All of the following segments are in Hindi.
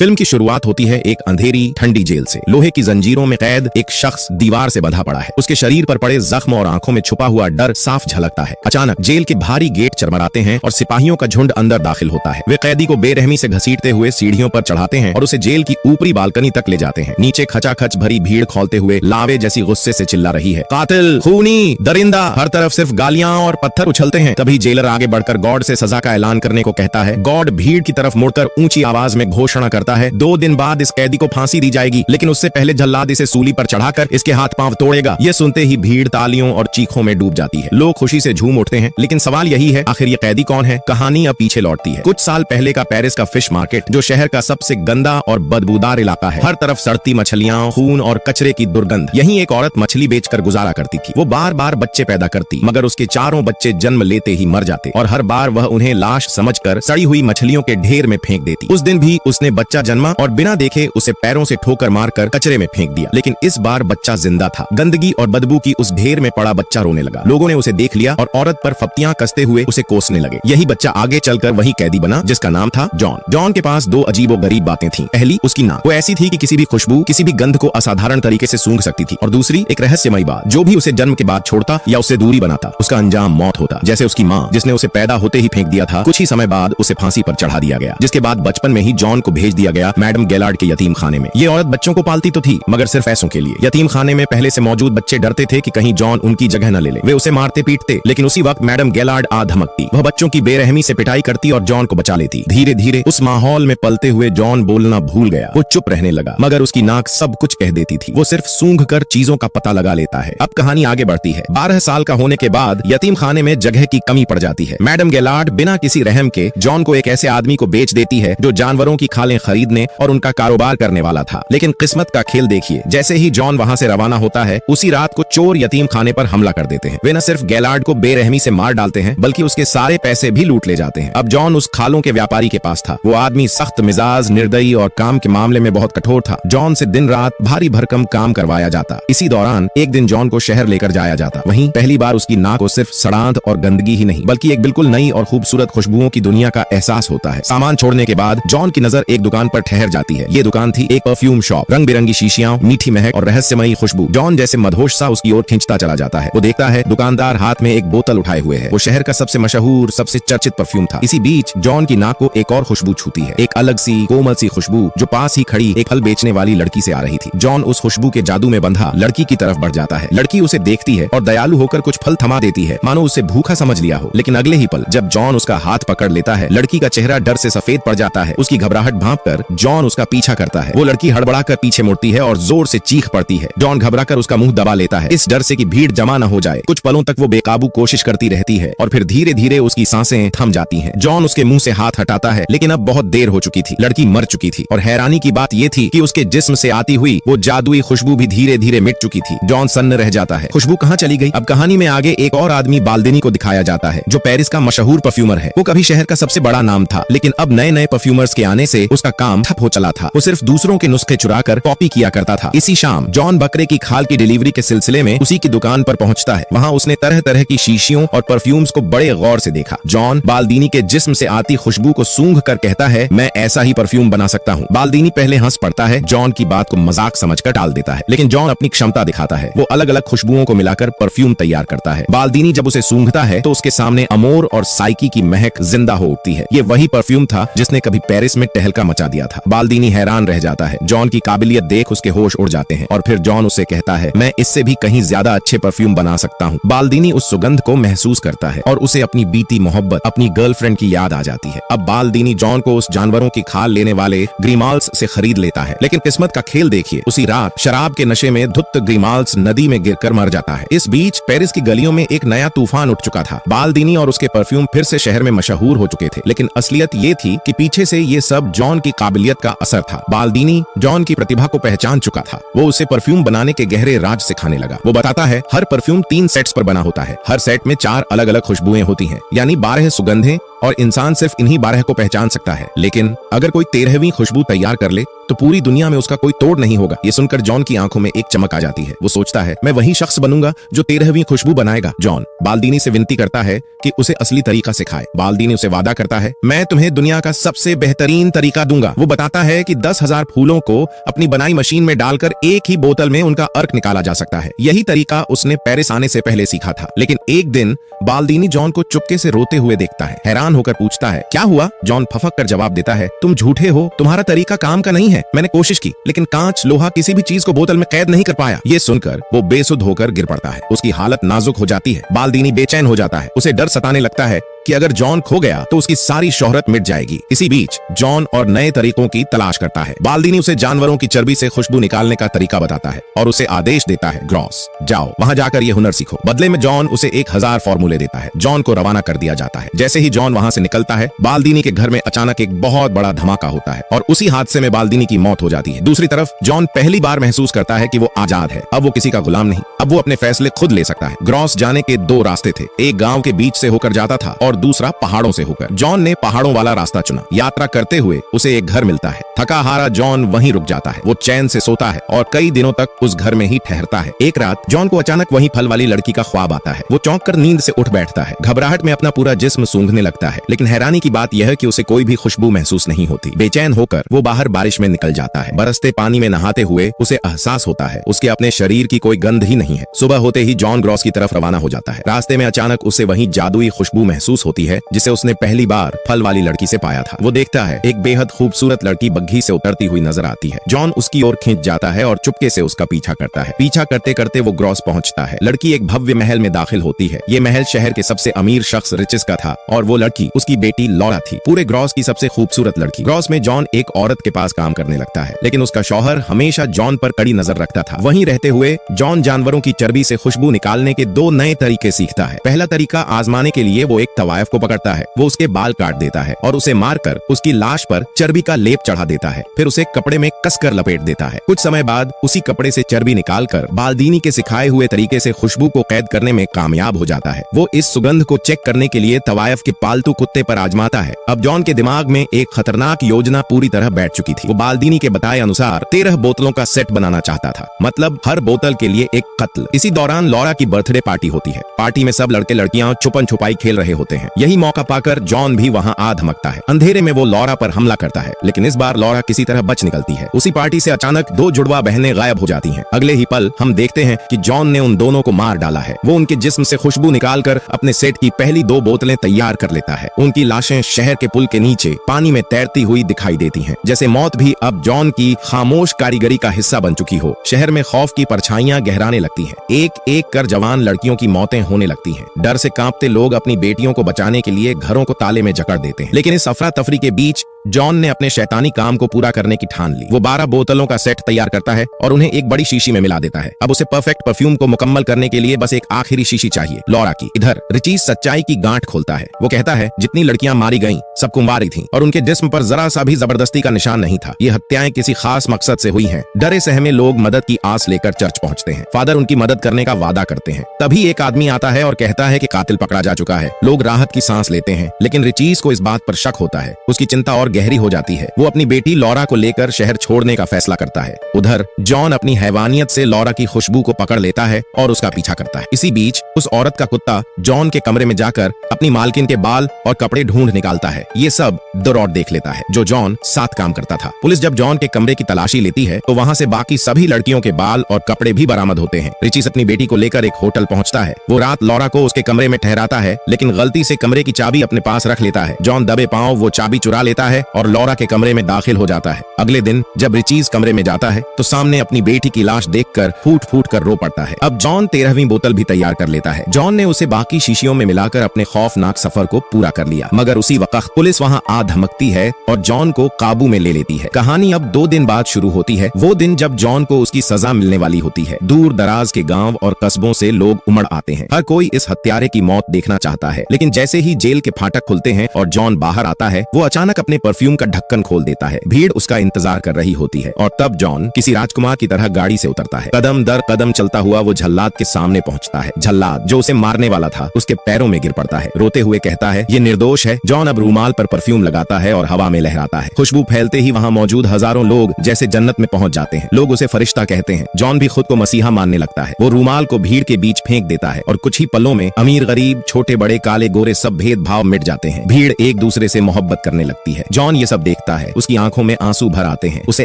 फिल्म की शुरुआत होती है एक अंधेरी ठंडी जेल से। लोहे की जंजीरों में कैद एक शख्स दीवार से बंधा पड़ा है। उसके शरीर पर पड़े जख्म और आंखों में छुपा हुआ डर साफ झलकता है। अचानक जेल के भारी गेट चरमराते हैं और सिपाहियों का झुंड अंदर दाखिल होता है। वे कैदी को बेरहमी से घसीटते हुए सीढ़ियों पर चढ़ाते हैं और उसे जेल की ऊपरी बालकनी तक ले जाते हैं। नीचे खचाखच भरी भीड़ खौलते हुए लावे जैसी गुस्से से चिल्ला रही है, कातिल, खूनी, दरिंदा। हर तरफ सिर्फ गालियां और पत्थर उछलते हैं। तभी जेलर आगे बढ़कर गॉड से सजा का ऐलान करने को कहता है। गॉड भीड़ की तरफ मुड़कर ऊंची आवाज में घोषणा करता है, 2 दिन बाद इस कैदी को फांसी दी जाएगी, लेकिन उससे पहले जल्लाद इसे सूली पर चढ़ाकर इसके हाथ पांव तोड़ेगा। ये सुनते ही भीड़ तालियों और चीखों में डूब जाती है। लोग खुशी से झूम उठते हैं, लेकिन सवाल यही है, आखिर ये कैदी कौन है? कहानी अब पीछे लौटती है। कुछ साल पहले का पेरिस का फिश मार्केट, जो शहर का सबसे गंदा और बदबूदार इलाका है। हर तरफ सड़ती मछलियां, खून और कचरे की दुर्गंध। यहीं एक औरत मछली बेचकर गुजारा करती थी। वो बार बार बच्चे पैदा करती, मगर उसके चारों बच्चे जन्म लेते ही मर जाते और हर बार वह उन्हें लाश समझकर सड़ी हुई मछलियों के ढेर में फेंक देती। उस दिन भी उसने बच्चा जन्मा और बिना देखे उसे पैरों से ठोकर मारकर कचरे में फेंक दिया, लेकिन इस बार बच्चा जिंदा था। गंदगी और बदबू की उस ढेर में पड़ा बच्चा रोने लगा। लोगों ने उसे देख लिया और औरत पर फप्तियां कसते हुए उसे कोसने लगे। यही बच्चा आगे चलकर वही कैदी बना जिसका नाम था जॉन। जॉन के पास 2 अजीबोगरीब बातें थीं। पहली, उसकी नाक। वो ऐसी थी कि किसी भी खुशबू, किसी भी गंध को असाधारण तरीके से सूंघ सकती थी। और दूसरी, एक रहस्यमयी बात, जो भी उसे जन्म के बाद छोड़ता या उससे दूरी बनाता, उसका अंजाम मौत होता। जैसे उसकी माँ, जिसने उसे पैदा होते ही फेंक दिया था, कुछ ही समय बाद उसे फांसी पर चढ़ा दिया गया, जिसके बाद बचपन में ही जॉन को भेज दिया गया मैडम गेलार्ड के यतीम खाने में। ये औरत बच्चों को पालती तो थी, मगर सिर्फ पैसों के लिए। यतीम खाने में पहले से मौजूद बच्चे डरते थे कि कहीं जॉन उनकी जगह न ले ले। वे उसे मारते पीटते, लेकिन उसी वक्त मैडम गेलार्ड आ धमकती। वह बच्चों की बेरहमी से पिटाई करती और जॉन को बचा लेती। धीरे धीरे उस माहौल में पलते हुए जॉन बोलना भूल गया। वो चुप रहने लगा, मगर उसकी नाक सब कुछ कह देती थी। वो सिर्फ सूंघ कर चीजों का पता लगा लेता है। अब कहानी आगे बढ़ती है। 12 साल का होने के बाद यतीम खाने में जगह की कमी पड़ जाती है। मैडम गेलार्ड बिना किसी रहम के जॉन को एक ऐसे आदमी को बेच देती है जो जानवरों की खालें खरीदने और उनका कारोबार करने वाला था। लेकिन किस्मत का खेल देखिए, जैसे ही जॉन वहां से रवाना होता है, उसी रात को चोर यतीम खाने पर हमला कर देते हैं। वे न सिर्फ गेलार्ड को बेरहमी से मार डालते हैं, बल्कि उसके सारे पैसे भी लूट ले जाते हैं। अब जॉन उस खालों के व्यापारी के पास था। वो आदमी सख्त मिजाज, निर्दयी और काम के मामले में बहुत कठोर था। जॉन से दिन रात भारी भरकम काम करवाया जाता। इसी दौरान एक दिन जॉन को शहर लेकर जाया जाता। वहीं पहली बार उसकी नाक को सिर्फ सड़ांत और गंदगी ही नहीं, बल्कि एक बिल्कुल नई और खूबसूरत खुशबुओं की दुनिया का एहसास होता है। सामान छोड़ने के बाद जॉन की नजर एक दुकान पर ठहर जाती है। ये दुकान थी एक परफ्यूम शॉप। रंग बिरंगी शीशियां, मीठी महक और रहस्यमयी खुशबू। जॉन जैसे मदहोश सा उसकी ओर खींचता चला जाता है। वो देखता है दुकानदार हाथ में एक बोतल उठाए हुए है। वो शहर का सबसे मशहूर, सबसे चर्चित परफ्यूम था। इसी बीच जॉन की नाक को एक और खुशबू छूती है। एक अलग सी कोमल सी खुशबू जो पास ही खड़ी एक फल बेचने वाली लड़की से आ रही थी। जॉन उस खुशबू के जादू में बंधा लड़की की तरफ बढ़ जाता है। लड़की उसे देखती है और दयालु होकर कुछ फल थमा देती है, मानो उसे भूखा समझ लिया हो। लेकिन अगले ही पल जब जॉन उसका हाथ पकड़ लेता है, लड़की का चेहरा डर से सफेद पड़ जाता है। उसकी घबराहट भांपकर जॉन उसका पीछा करता है। वो लड़की हड़बड़ाकर पीछे मुड़ती है और जोर से चीख पड़ती है। जॉन घबराकर उसका मुंह दबा लेता है, इस डर से कि भीड़ जमा न हो जाए। कुछ पलों तक वो बेकाबू कोशिश करती रहती है और फिर धीरे धीरे उसकी सांसें थम जाती हैं। जॉन उसके मुंह से हाथ हटाता है, लेकिन अब बहुत देर हो चुकी थी। लड़की मर चुकी थी और हैरानी की बात ये थी कि उसके जिस्म से आती हुई वो जादुई खुशबू भी धीरे धीरे मिट चुकी थी। जॉन सन्न रह जाता है, खुशबू कहाँ चली गई? अब कहानी में आगे एक और आदमी बाल्दिनी को दिखाया जाता है, जो पेरिस का मशहूर परफ्यूमर है। वो कभी शहर का सबसे बड़ा नाम था, लेकिन अब नए नए परफ्यूमर्स के आने से उसका काम ठप हो चला था। वो सिर्फ दूसरों के नुस्खे चुराकर कॉपी किया करता था। इसी शाम जॉन बकरे की खाल की डिलीवरी के सिलसिले में उसी की दुकान पर पहुंचता है। वहां उसने तरह तरह की शीशियों और परफ्यूम्स को बड़े गौर से देखा। जॉन बाल्दिनी के जिस्म से आती खुशबू को सूंघ कर कहता है, मैं ऐसा ही परफ्यूम बना सकता हूँ। बाल्दिनी पहले हंस पड़ता है, जॉन की बात को मजाक समझकर टाल देता है, लेकिन जॉन अपनी क्षमता दिखाता है। वो अलग अलग खुशबुओं को मिलाकर परफ्यूम तैयार करता है। बाल्दिनी जब उसे सूंघता है तो उसके सामने अमोर और साइकी की महक जिंदा हो उठती है। ये वही परफ्यूम था जिसने कभी पेरिस में टहलका मचा दिया था। बाल्दिनी हैरान रह जाता है। जॉन की काबिलियत देख उसके होश उड़ जाते हैं और फिर जॉन उससे कहता है, मैं इससे भी कहीं ज्यादा अच्छे परफ्यूम बना सकता हूँ। बाल्दिनी उस सुगंध को महसूस करता है और उसे अपनी बीती मोहब्बत, अपनी गर्लफ्रेंड की याद आ जाती है। अब बाल्दिनी जॉन को उस जानवरों की खाल लेने वाले ग्रीमाल्स से खरीद लेता है, लेकिन किस्मत का खेल देखिए, उसी रात शराब के नशे में धुत ग्रीमाल्स नदी में गिरकर मर जाता है। इस बीच पेरिस की गलियों में एक नया तूफान उठ चुका था। बाल्दिनी और उसके परफ्यूम फिर से शहर में मशहूर हो चुके थे, लेकिन असलियत ये थी कि पीछे से ये सब जॉन की काबिलियत का असर था। बाल्दिनी जॉन की प्रतिभा को पहचान चुका था। वो उसे परफ्यूम बनाने के गहरे राज सिखाने लगा। वो बताता है, हर परफ्यूम 3 सेट्स पर बना होता है। हर सेट में 4 अलग अलग खुशबुएं होती हैं, यानी 12 सुगंधें और इंसान सिर्फ इन्हीं 12 को पहचान सकता है। लेकिन अगर कोई 13वीं खुशबू तैयार कर ले तो पूरी दुनिया में उसका कोई तोड़ नहीं होगा। ये सुनकर जॉन की आंखों में एक चमक आ जाती है। वो सोचता है, मैं वही शख्स बनूंगा जो 13वीं खुशबू बनाएगा। जॉन बाल्दीनी से विनती करता है कि उसे असली तरीका सिखाए। बाल्दीनी उसे वादा करता है, मैं तुम्हें दुनिया का सबसे बेहतरीन तरीका दूंगा। वो बताता है कि 10,000 फूलों को अपनी बनाई मशीन में डालकर एक ही बोतल में उनका अर्क निकाला जा सकता है। यही तरीका उसने पेरिस आने से पहले सीखा था। लेकिन एक दिन बाल्दीनी जॉन को चुपके से रोते हुए देखता है। हैरान होकर पूछता है, क्या हुआ? जॉन फफक कर जवाब देता है, तुम झूठे हो, तुम्हारा तरीका काम का नहीं है। मैंने कोशिश की, लेकिन कांच लोहा किसी भी चीज को बोतल में कैद नहीं कर पाया। ये सुनकर वो बेसुध होकर गिर पड़ता है। उसकी हालत नाजुक हो जाती है। बाल्दीनी बेचैन हो जाता है। उसे डर सताने लगता है कि अगर जॉन खो गया तो उसकी सारी शोहरत मिट जाएगी। इसी बीच जॉन और नए तरीकों की तलाश करता है। बाल्दीनी उसे जानवरों की चर्बी से खुशबू निकालने का तरीका बताता है और उसे आदेश देता है, ग्रॉस जाओ, वहां जाकर ये हुनर सीखो। बदले में जॉन उसे 1000 फॉर्मूले देता है। जॉन को रवाना कर दिया जाता है। जैसे ही जॉन वहां से निकलता है, बाल्दीनी के घर में अचानक एक बहुत बड़ा धमाका होता है और उसी हादसे में बाल्दीनी की मौत हो जाती है। दूसरी तरफ जॉन पहली बार महसूस करता है कि वो आजाद है। अब वो किसी का गुलाम नहीं, अब वो अपने फैसले खुद ले सकता है। ग्रॉस जाने के 2 रास्ते थे। एक गांव के बीच से होकर जाता था और दूसरा पहाड़ों से होकर। जॉन ने पहाड़ों वाला रास्ता चुना। यात्रा करते हुए उसे एक घर मिलता है। थका हारा जॉन वहीं रुक जाता है। वो चैन से सोता है और कई दिनों तक उस घर में ही ठहरता है। एक रात जॉन को अचानक वहीं फल वाली लड़की का ख्वाब आता है। वो चौंक कर नींद से उठ बैठता है। घबराहट में अपना पूरा जिस्म सूंघने लगता है। लेकिन हैरानी की बात यह है कि उसे कोई भी खुशबू महसूस नहीं होती। बेचैन होकर वो बाहर बारिश में निकल जाता है। बरसते पानी में नहाते हुए उसे एहसास होता है उसके अपने शरीर की कोई गंध ही नहीं है। सुबह होते ही जॉन ग्रॉस की तरफ रवाना हो जाता है। रास्ते में अचानक उसे वहीं जादुई खुशबू महसूस होती है जिसे उसने पहली बार फल वाली लड़की से पाया था। वो देखता है एक बेहद खूबसूरत लड़की बग्घी से उतरती हुई नजर आती है। जॉन उसकी ओर खींच जाता है और चुपके से उसका पीछा करता है। पीछा करते करते वो ग्रॉस पहुंचता है। लड़की एक भव्य महल में दाखिल होती है। ये महल शहर के सबसे अमीर शख्स रिचिस का था और वो लड़की उसकी बेटी लॉरा थी, पूरे ग्रॉस की सबसे खूबसूरत लड़की। ग्रॉस में जॉन एक औरत के पास काम करने लगता है, लेकिन उसका शौहर हमेशा जॉन पर कड़ी नजर रखता था। वहीं रहते हुए जॉन जानवरों की चर्बी से खुशबू निकालने के 2 नए तरीके सीखता है। पहला तरीका आजमाने के लिए वो एक तवायफ को पकड़ता है। वो उसके बाल काट देता है और उसे मारकर उसकी लाश पर चर्बी का लेप चढ़ा देता है। फिर उसे कपड़े में कसकर लपेट देता है। कुछ समय बाद उसी कपड़े से चर्बी निकालकर बाल्दीनी के सिखाए हुए तरीके से खुशबू को कैद करने में कामयाब हो जाता है। वो इस सुगंध को चेक करने के लिए तवायफ के पालतू कुत्ते पर आजमाता है। अब जॉन के दिमाग में एक खतरनाक योजना पूरी तरह बैठ चुकी थी। वो बाल्दीनी के बताए अनुसार 13 बोतलों का सेट बनाना चाहता था, मतलब हर बोतल के लिए एक कत्ल। इसी दौरान लॉरा की बर्थडे पार्टी होती है। पार्टी में सब लड़के लड़कियां छुपन छुपाई खेल रहे होते हैं। यही मौका पाकर जॉन भी वहां आ धमकता है। अंधेरे में वो लॉरा पर हमला करता है, लेकिन इस बार लॉरा किसी तरह बच निकलती है। उसी पार्टी से अचानक 2 जुड़वा बहनें गायब हो जाती हैं। अगले ही पल हम देखते हैं कि जॉन ने उन दोनों को मार डाला है। वो उनके जिस्म से खुशबू निकालकर अपने सेट की पहली 2 बोतलें तैयार कर लेता है। उनकी लाशें शहर के पुल के नीचे पानी में तैरती हुई दिखाई देती हैं, जैसे मौत भी अब जॉन की खामोश कारीगरी का हिस्सा बन चुकी हो। शहर में खौफ की परछाइयां गहराने लगती हैं। एक एक कर जवान लड़कियों की मौतें होने लगती हैं। डर से कांपते लोग अपनी बेटियों को बचाने के लिए घरों को ताले में जकड़ देते हैं। लेकिन इस अफरा तफरी के बीच जॉन ने अपने शैतानी काम को पूरा करने की ठान ली। वो 12 बोतलों का सेट तैयार करता है और उन्हें एक बड़ी शीशी में मिला देता है। अब उसे परफेक्ट परफ्यूम को मुकम्मल करने के लिए बस एक आखिरी शीशी चाहिए, लॉरा की। इधर रिचीज सच्चाई की गांठ खोलता है। वो कहता है जितनी लड़कियां मारी गईं सब कुंवारी थीं और उनके जिस्म पर जरा सा भी जबरदस्ती का निशान नहीं था। ये हत्याएं किसी खास मकसद से हुई हैं। डरे सहमे लोग मदद की आस लेकर चर्च पहुंचते हैं। फादर उनकी मदद करने का वादा करते हैं। तभी एक आदमी आता है और कहता है कि कातिल पकड़ा जा चुका है। लोग राहत की सांस लेते हैं, लेकिन रिचीज को इस बात पर शक होता है। उसकी चिंता और गहरी हो जाती है। वो अपनी बेटी लॉरा को लेकर शहर छोड़ने का फैसला करता है। उधर जॉन अपनी हैवानियत से लॉरा की खुशबू को पकड़ लेता है और उसका पीछा करता है। इसी बीच उस औरत का कुत्ता जॉन के कमरे में जाकर अपनी मालकिन के बाल और कपड़े ढूंढ निकालता है। ये सब दरोड देख लेता है जो जॉन साथ काम करता था। पुलिस जब जॉन के कमरे की तलाशी लेती है तो वहां से बाकी सभी लड़कियों के बाल और कपड़े भी बरामद होते हैं। रिचीज अपनी बेटी को लेकर एक होटल पहुंचता है। वो रात लॉरा को उसके कमरे में ठहराता है, लेकिन गलती से कमरे की चाबी अपने पास रख लेता है। जॉन दबे पांव वो चाबी चुरा लेता है और लॉरा के कमरे में दाखिल हो जाता है। अगले दिन जब रिचीज कमरे में जाता है तो सामने अपनी बेटी की लाश देखकर फूट फूट कर रो पड़ता है। अब जॉन 13वीं बोतल भी तैयार कर लेता है। जॉन ने उसे बाकी शीशियों में मिलाकर अपने खौफनाक सफर को पूरा कर लिया, मगर उसी वक्त पुलिस वहां आ धमकती है और जॉन को काबू में ले लेती है। कहानी अब 2 दिन बाद शुरू होती है। वो दिन जब जॉन को उसकी सजा मिलने वाली होती है। दूर दराज के गांव और कस्बों से लोग उमड़ आते हैं। हर कोई इस हत्यारे की मौत देखना चाहता है, लेकिन जैसे ही जेल के फाटक खुलते हैं और जॉन बाहर आता है, वो अचानक अपने परफ्यूम का ढक्कन खोल देता है। भीड़ उसका इंतजार कर रही होती है और तब जॉन किसी राजकुमार की तरह गाड़ी से उतरता है। कदम दर कदम चलता हुआ वो झल्लाद के सामने पहुंचता है। झल्लाद जो उसे मारने वाला था उसके पैरों में गिर पड़ता है। रोते हुए कहता है ये निर्दोष है। जॉन अब रूमाल पर परफ्यूम लगाता है और हवा में लहराता है। खुशबू फैलते ही वहाँ मौजूद हजारों लोग जैसे जन्नत में पहुंच जाते हैं। लोग उसे फरिश्ता कहते हैं। जॉन भी खुद को मसीहा मानने लगता है। वो रूमाल को भीड़ के बीच फेंक देता है और कुछ ही पलों में अमीर गरीब छोटे बड़े काले गोरे सब भेदभाव मिट जाते हैं। भीड़ एक दूसरे से मोहब्बत करने लगती है। जॉन ये सब देखता है। उसकी आंखों में आंसू भर आते हैं। उसे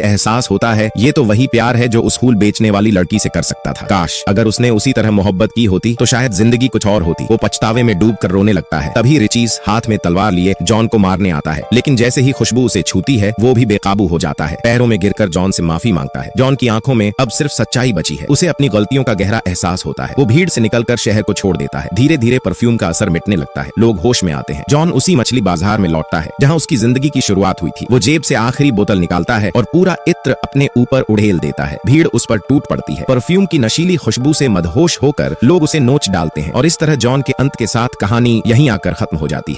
एहसास होता है ये तो वही प्यार है जो उस फूल बेचने वाली लड़की से कर सकता था। काश अगर उसने उसी तरह मोहब्बत की होती तो शायद जिंदगी कुछ और होती। वो पछतावे में डूब कर रोने लगता है। तभी रिचीज हाथ में तलवार लिए जॉन को मारने आता है, लेकिन जैसे ही खुशबू उसे छूती है वो भी बेकाबू हो जाता है। पैरों में गिरकर जॉन से माफी मांगता है। जॉन की आंखों में अब सिर्फ सच्चाई बची है। उसे अपनी गलतियों का गहरा एहसास होता है। वो भीड़ से निकलकर शहर को छोड़ देता है। धीरे धीरे परफ्यूम का असर मिटने लगता है। लोग होश में आते हैं। जॉन उसी मछली बाजार में लौटता है जहाँ उसकी जिंदगी की शुरुआत हुई थी। वो जेब से आखिरी बोतल निकालता है और पूरा इत्र अपने ऊपर उड़ेल देता है। भीड़ उस पर टूट पड़ती है। परफ्यूम की नशीली खुशबू से मदहोश होकर लोग उसे नोच डालते हैं और इस तरह जॉन के अंत के साथ कहानी यहीं आकर खत्म हो जाती है।